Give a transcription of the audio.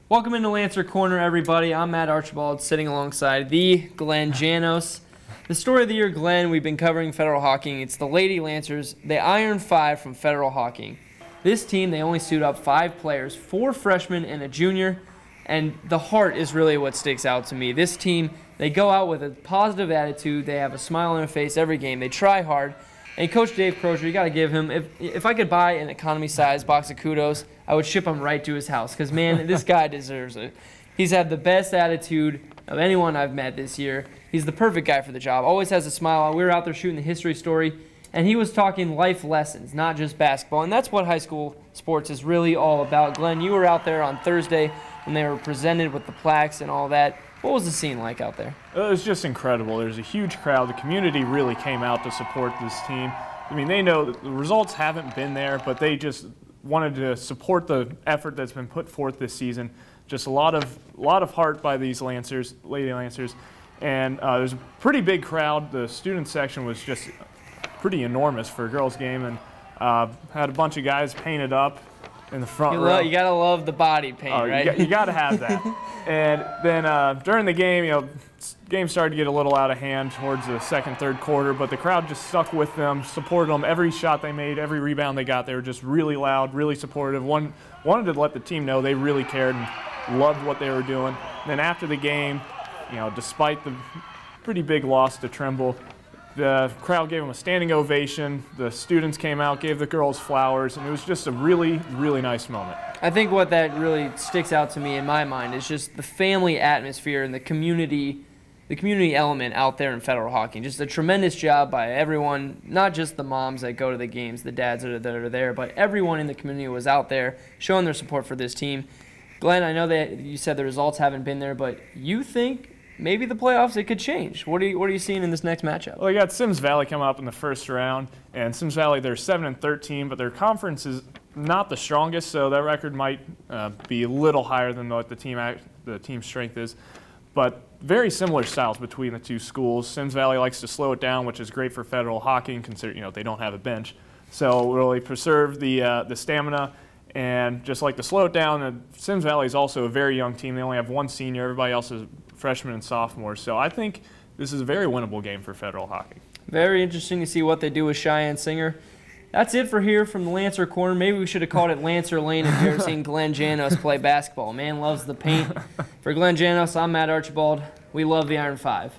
Welcome into Lancer Corner, everybody. I'm Matt Archibald, sitting alongside the Glenn Janos. The story of the year, Glenn, we've been covering Federal Hocking. It's the Lady Lancers, the Iron Five from Federal Hocking. This team, they only suit up 5 players, 4 freshmen and a junior, and the heart is really what sticks out to me. This team, they go out with a positive attitude. They have a smile on their face every game. They try hard. And Coach Dave Crozier, you got to give him, if I could buy an economy-sized box of kudos, I would ship him right to his house because, man, this guy deserves it. He's had the best attitude of anyone I've met this year. He's the perfect guy for the job. Always has a smile. We were out there shooting the history story, and he was talking life lessons, not just basketball. And that's what high school sports is really all about. Glenn, you were out there on Thursday when they were presented with the plaques and all that. What was the scene like out there? It was just incredible. There's a huge crowd. The community really came out to support this team. I mean, they know that the results haven't been there, but they just wanted to support the effort that's been put forth this season. Just a lot of heart by these Lancers, Lady Lancers, and there's a pretty big crowd. The student section was just pretty enormous for a girls' game, and had a bunch of guys painted up in the front row. You gotta love the body paint, right? You gotta have that. And then during the game, game started to get a little out of hand towards the second, third quarter, but the crowd just stuck with them, supported them. Every shot they made, every rebound they got, they were just really loud, really supportive. Wanted to let the team know they really cared and loved what they were doing. And then after the game, despite the pretty big loss to Trimble, the crowd gave them a standing ovation. The students came out, gave the girls flowers, and it was just a really, really nice moment. I think what that really sticks out to me in my mind is just the family atmosphere and the community element out there in Federal Hocking. Just a tremendous job by everyone, not just the moms that go to the games, the dads that are there, but everyone in the community was out there showing their support for this team. Glenn, I know that you said the results haven't been there, but you think maybe the playoffs, it could change. What are you seeing in this next matchup? Well, you got Sims Valley coming up in the first round, and Sims Valley, they're 7-13, but their conference is not the strongest, so their record might be a little higher than what the team strength is. But very similar styles between the two schools. Sims Valley likes to slow it down, which is great for Federal Hocking, considering they don't have a bench. So really preserve the stamina. And just like to slow it down, Sims Valley is also a very young team. They only have 1 senior. Everybody else is freshmen and sophomores. So I think this is a very winnable game for Federal Hocking. Very interesting to see what they do with Cheyenne Singer. That's it for here from the Lancer Corner. Maybe we should have called it Lancer Lane if you ever seen Glenn Janos play basketball. Man loves the paint. For Glenn Janos, I'm Matt Archibald. We love the Iron Five.